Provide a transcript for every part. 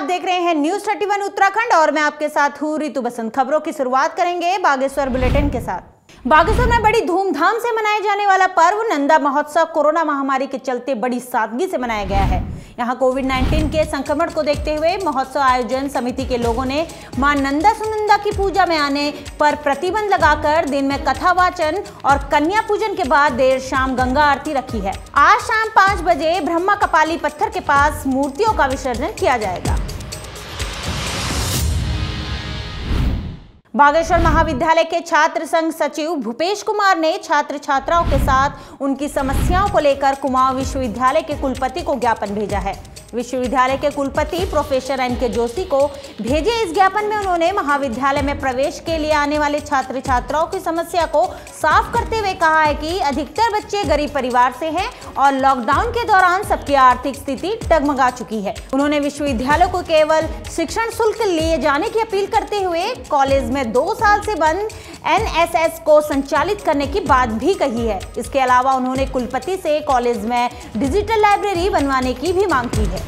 आप देख रहे हैं न्यूज 31 उत्तराखंड और मैं आपके साथ हूँ रितु बसंत। खबरों की शुरुआत करेंगे बागेश्वर बुलेटिन के साथ। बागेश्वर में बड़ी धूमधाम से मनाए जाने वाला पर्व नंदा महोत्सव कोरोना महामारी के चलते बड़ी सादगी से मनाया गया है। यहाँ कोविड-19 के संक्रमण को देखते हुए महोत्सव आयोजन समिति के लोगों ने मां नंदा सुनंदा की पूजा में आने पर प्रतिबंध लगाकर दिन में कथा वाचन और कन्या पूजन के बाद देर शाम गंगा आरती रखी है। आज शाम 5 बजे ब्रह्मा कपाली पत्थर के पास मूर्तियों का विसर्जन किया जाएगा। बागेश्वर महाविद्यालय के छात्र संघ सचिव भूपेश कुमार ने छात्र छात्राओं के साथ उनकी समस्याओं को लेकर कुमाऊं विश्वविद्यालय के कुलपति को ज्ञापन भेजा है। विश्वविद्यालय के कुलपति प्रोफेसर एन.के. जोशी को भेजे इस ज्ञापन में उन्होंने महाविद्यालय में प्रवेश के लिए आने वाले छात्र छात्राओं की समस्या को साफ करते हुए कहा है कि अधिकतर बच्चे गरीब परिवार से हैं और लॉकडाउन के दौरान सबकी आर्थिक स्थिति डगमगा चुकी है। उन्होंने विश्वविद्यालय को केवल शिक्षण शुल्क लिए जाने की अपील करते हुए कॉलेज में 2 साल से बंद NSS को संचालित करने की बात भी कही है। इसके अलावा उन्होंने कुलपति से कॉलेज में डिजिटल लाइब्रेरी बनवाने की भी मांग की है।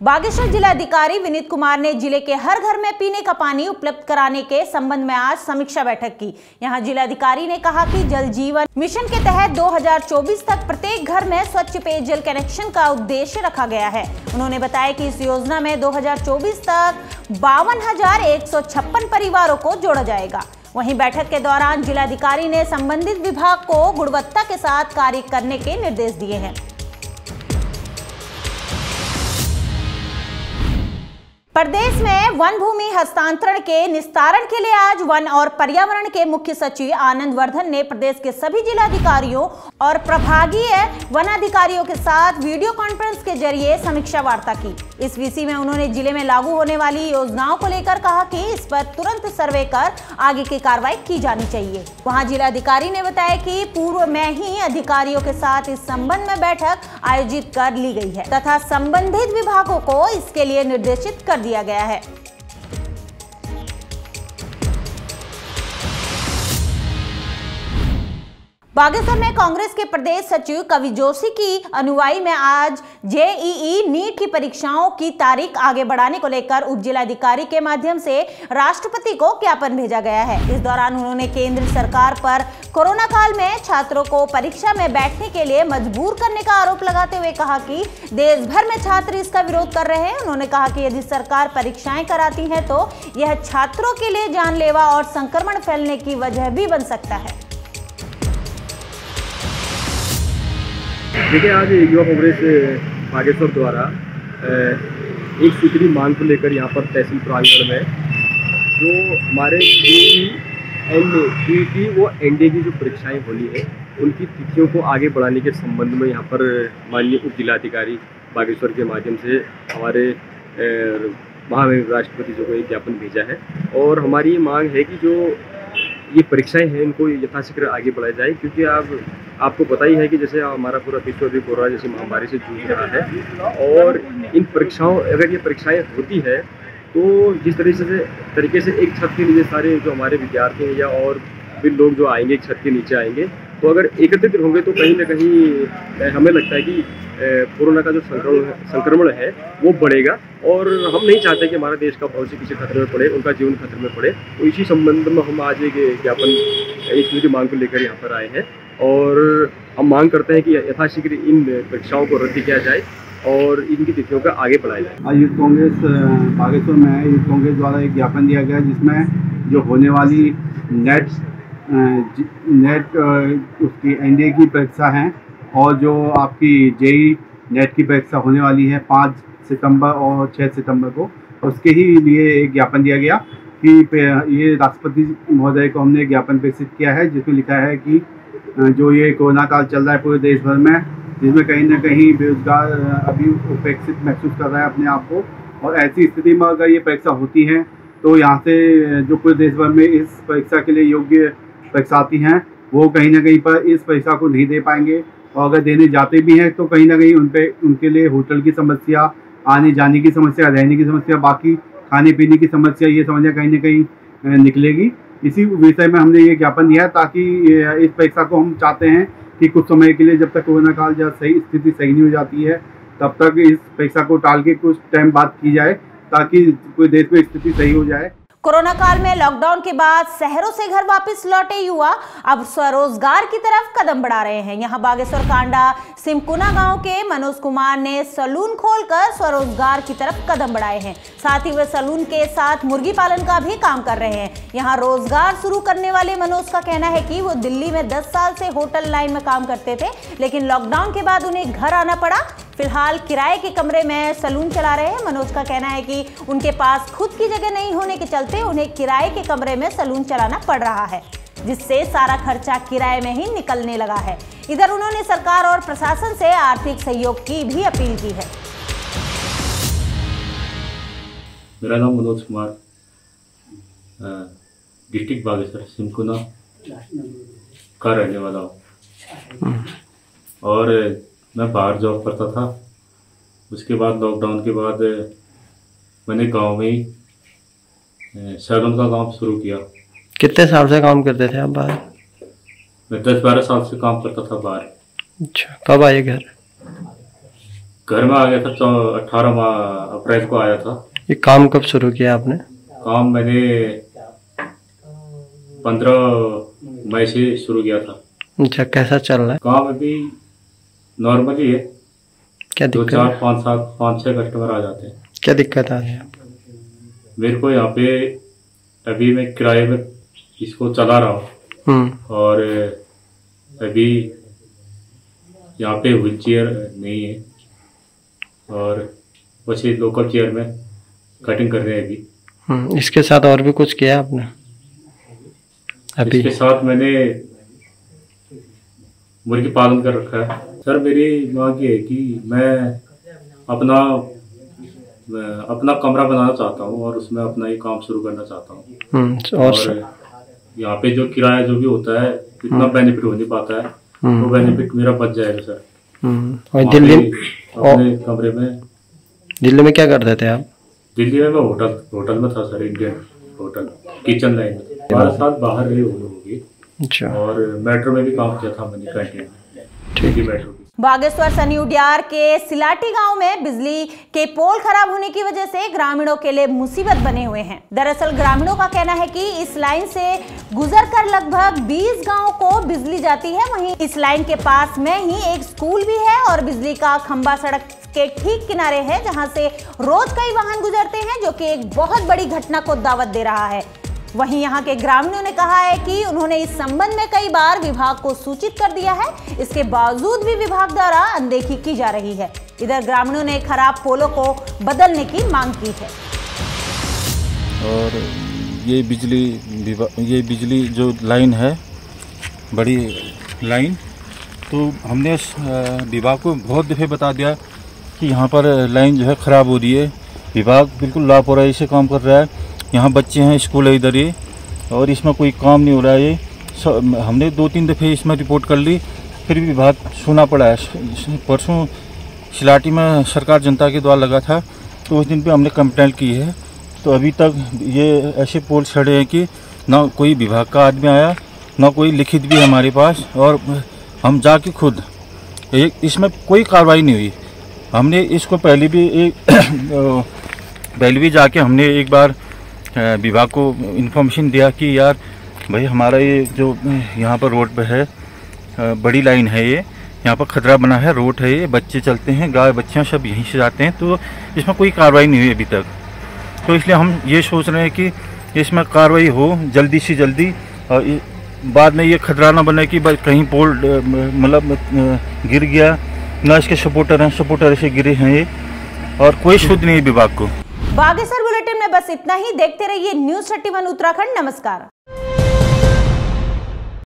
बागेश्वर जिलाधिकारी विनीत कुमार ने जिले के हर घर में पीने का पानी उपलब्ध कराने के संबंध में आज समीक्षा बैठक की। यहां जिलाधिकारी ने कहा कि जल जीवन मिशन के तहत 2024 तक प्रत्येक घर में स्वच्छ पेयजल कनेक्शन का उद्देश्य रखा गया है। उन्होंने बताया कि इस योजना में 2024 तक 52,156 परिवारों को जोड़ा जाएगा। वहीं बैठक के दौरान जिलाधिकारी ने संबंधित विभाग को गुणवत्ता के साथ कार्य करने के निर्देश दिए हैं। प्रदेश में वन भूमि हस्तांतरण के निस्तारण के लिए आज वन और पर्यावरण के मुख्य सचिव आनंद वर्धन ने प्रदेश के सभी जिलाधिकारियों और प्रभागीय वन अधिकारियों के साथ वीडियो कॉन्फ्रेंस के जरिए समीक्षा वार्ता की। इस विषय में उन्होंने जिले में लागू होने वाली योजनाओं को लेकर कहा कि इस पर तुरंत सर्वे कर आगे की कार्रवाई की जानी चाहिए। वहां जिलाधिकारी ने बताया कि पूर्व में ही अधिकारियों के साथ इस संबंध में बैठक आयोजित कर ली गई है तथा संबंधित विभागों को इसके लिए निर्देशित कर दिया गया है। बागेश्वर में कांग्रेस के प्रदेश सचिव कवि जोशी की अनुवाई में आज JEE नीट की परीक्षाओं की तारीख आगे बढ़ाने को लेकर उप जिलाधिकारी के माध्यम से राष्ट्रपति को ज्ञापन भेजा गया है। इस दौरान उन्होंने केंद्र सरकार पर कोरोना काल में छात्रों को परीक्षा में बैठने के लिए मजबूर करने का आरोप लगाते हुए कहा कि देश भर में छात्र इसका विरोध कर रहे हैं। उन्होंने कहा कि यदि सरकार परीक्षाएं कराती है तो यह छात्रों के लिए जानलेवा और संक्रमण फैलने की वजह भी बन सकता है। देखिए, आज युवा कांग्रेस बागेश्वर द्वारा एक सूत्री मांग को लेकर यहाँ पर तहसील प्रांगण में जो हमारे NET वो NDA की जो परीक्षाएं होनी है उनकी तिथियों को आगे बढ़ाने के संबंध में यहाँ पर माननीय उप जिलाधिकारी बागेश्वर के माध्यम से हमारे महामहिम राष्ट्रपति जी को एक ज्ञापन भेजा है। और हमारी ये मांग है कि जो ये परीक्षाएं हैं इनको यथाशीघ्र आगे बढ़ाया जाए, क्योंकि आपको पता ही है कि जैसे हमारा पूरा विश्व भी कोरोना जैसी महामारी से जूझ रहा है और इन परीक्षाओं अगर ये परीक्षाएं होती है तो जिस तरीके से एक छत के नीचे सारे जो हमारे विद्यार्थी हैं या और भी लोग जो आएंगे एक छत के नीचे आएंगे तो अगर एकत्रित होंगे तो कहीं ना कहीं हमें लगता है कि कोरोना का जो संक्रमण है वो बढ़ेगा और हम नहीं चाहते कि हमारा देश का भविष्य किसी खतरे में पड़े, उनका जीवन खतरे में पड़े। तो इसी संबंध में हम आज एक ज्ञापन एक सूची मांग को लेकर यहाँ पर आए हैं और हम मांग करते हैं कि यथाशीघ्र इन परीक्षाओं को रद्द किया जाए और इनकी तिथियों का आगे बढ़ाया जाए। आज यूथ कांग्रेस बागेश्वर में यूथ कांग्रेस द्वारा एक ज्ञापन दिया गया जिसमें जो होने वाली नेट उसकी NDA की परीक्षा है और जो आपकी JEE नेट की परीक्षा होने वाली है 5 सितंबर और 6 सितंबर को, उसके ही लिए एक ज्ञापन दिया गया कि ये राष्ट्रपति महोदय को हमने ज्ञापन प्रेषित किया है जिसमें लिखा है कि जो ये कोरोना काल चल रहा है पूरे देश भर में, जिसमें कहीं ना कहीं बेरोजगार अभी उपेक्षित महसूस कर रहा है अपने आप को, और ऐसी स्थिति में अगर ये परीक्षा होती है तो यहाँ से जो पूरे देश भर में इस परीक्षा के लिए योग्य परीक्षार्थी हैं वो कहीं ना कहीं पर इस परीक्षा को नहीं दे पाएंगे और अगर देने जाते भी हैं तो कहीं ना कहीं उनके लिए होटल की समस्या, आने जाने की समस्या, रहने की समस्या, बाकी खाने पीने की समस्या, ये समस्या कहीं ना कहीं निकलेगी। इसी विषय में हमने ये ज्ञापन दिया ताकि इस परीक्षा को हम चाहते हैं कि कुछ समय के लिए जब तक कोरोना काल जब सही स्थिति सही नहीं हो जाती है तब तक इस परीक्षा को टाल के कुछ टाइम बाद की जाए ताकि कोई देश में स्थिति सही हो जाए। कोरोना काल में लॉकडाउन के बाद शहरों से घर वापस लौटे युवा अब स्वरोजगार की तरफ कदम बढ़ा रहे हैं। यहां बागेश्वर कांडा सिमकुना गांव के मनोज कुमार ने सैलून खोलकर स्वरोजगार की तरफ कदम बढ़ाए हैं। साथ ही वे सैलून के साथ मुर्गी पालन का भी काम कर रहे हैं। यहां रोजगार शुरू करने वाले मनोज का कहना है कि वो दिल्ली में 10 साल से होटल लाइन में काम करते थे, लेकिन लॉकडाउन के बाद उन्हें घर आना पड़ा। फिलहाल किराए के कमरे में सैलून चला रहे हैं। मनोज का कहना है कि उनके पास खुद की जगह नहीं होने के चलते उन्हें किराए के कमरे में सैलून चलाना पड़ रहा है, जिससे सारा खर्चा किराए में ही निकलने लगा है। इधर उन्होंने सरकार और प्रशासन से आर्थिक सहयोग की भी अपील की है। मेरा नाम मनोज कुमार, डिस्ट्रिक्ट बागेश्वर सिमकुना का रहने वाला हूँ और मैं बाहर जॉब करता था। उसके बाद लॉकडाउन के बाद मैंने गांव में ही सैलून का काम शुरू किया। कितने साल से काम करते थे आप बाहर? मैं 10-12 साल से काम करता था बाहर। अच्छा, कब आए घर? घर में आ गया था 18 अप्रैल को आया था। ये काम कब शुरू किया आपने? काम मैंने 15 मई से शुरू किया था। अच्छा, कैसा चल रहा है काम? अभी नॉर्मली है। क्या दिक्कत? 2, 4, 5, 7, 5-6 कस्टमर आ जाते हैं। क्या दिक्कत आ रही है? मेरे को यहाँ पे अभी मैं किराए में इसको चला रहा हूँ और अभी यहाँ पे व्हील चेयर नहीं है और वैसे लोकल चेयर में कटिंग कर रहे हैं अभी। इसके साथ और भी कुछ किया आपने अभी? इसके साथ मैंने मुर्गी पालन कर रखा है। सर, मेरी मांग ये है कि मैं अपना कमरा बनाना चाहता हूँ और उसमें अपना ही काम शुरू करना चाहता हूँ। और यहाँ पे जो किराया जो भी होता है इतना बेनिफिट हो नहीं पाता है, वो बेनिफिट मेरा बच जाएगा सर। और दिल्ली अपने कमरे में। दिल्ली में क्या करते थे आप? दिल्ली में मैं होटल में था sir, Indian hotel kitchen line में। 12 साल बाहर रही होगी। अच्छा। और मेट्रो में भी काम किया था मैंने, कैंटीन में मेट्रो की। बागेश्वर सनी उडियार के सिलाटी गांव में बिजली के पोल खराब होने की वजह से ग्रामीणों के लिए मुसीबत बने हुए हैं। दरअसल ग्रामीणों का कहना है कि इस लाइन से गुजरकर लगभग 20 गांवों को बिजली जाती है। वहीं इस लाइन के पास में ही एक स्कूल भी है और बिजली का खंभा सड़क के ठीक किनारे है, जहां से रोज कई वाहन गुजरते हैं, जो कि एक बहुत बड़ी घटना को दावत दे रहा है। वहीं यहां के ग्रामीणों ने कहा है कि उन्होंने इस संबंध में कई बार विभाग को सूचित कर दिया है, इसके बावजूद भी विभाग द्वारा अनदेखी की जा रही है। इधर ग्रामीणों ने खराब पोलों को बदलने की मांग की है। और ये बिजली जो लाइन है, बड़ी लाइन, तो हमने विभाग को बहुत दफ़े बता दिया कि यहाँ पर लाइन जो है ख़राब हो रही है। विभाग बिल्कुल लापरवाही से काम कर रहा है। यहाँ बच्चे हैं, स्कूल है इधर ही, और इसमें कोई काम नहीं हो रहा है। ये हमने 2-3 दफ़े इसमें रिपोर्ट कर ली, फिर भी विभाग सुना पड़ा है। परसों सिलाटी में सरकार जनता के द्वारा लगा था, तो उस दिन पे हमने कंप्लेंट की है। तो अभी तक ये ऐसे पोल छड़े हैं कि ना कोई विभाग का आदमी आया, ना कोई लिखित भी हमारे पास, और हम जाके खुद इसमें कोई कार्रवाई नहीं हुई। हमने इसको पहले भी जाके हमने एक बार विभाग को इन्फॉर्मेशन दिया कि यार भाई, हमारा ये जो यहाँ पर रोड पे है, बड़ी लाइन है, ये यहाँ पर खतरा बना है, रोड है, ये बच्चे चलते हैं, गाय बच्चियाँ सब यहीं से जाते हैं, तो इसमें कोई कार्रवाई नहीं हुई अभी तक। तो इसलिए हम ये सोच रहे हैं कि इसमें कार्रवाई हो जल्दी से जल्दी, और बाद में ये खतरा ना बने कि कहीं पोल मतलब गिर गया, ना इसके सपोर्टर ऐसे गिरे हैं ये, और कोई शुद्ध नहीं विभाग को। बागेश्वर बुलेटिन में बस इतना ही। देखते रहिए न्यूज़ 31 उत्तराखंड। नमस्कार।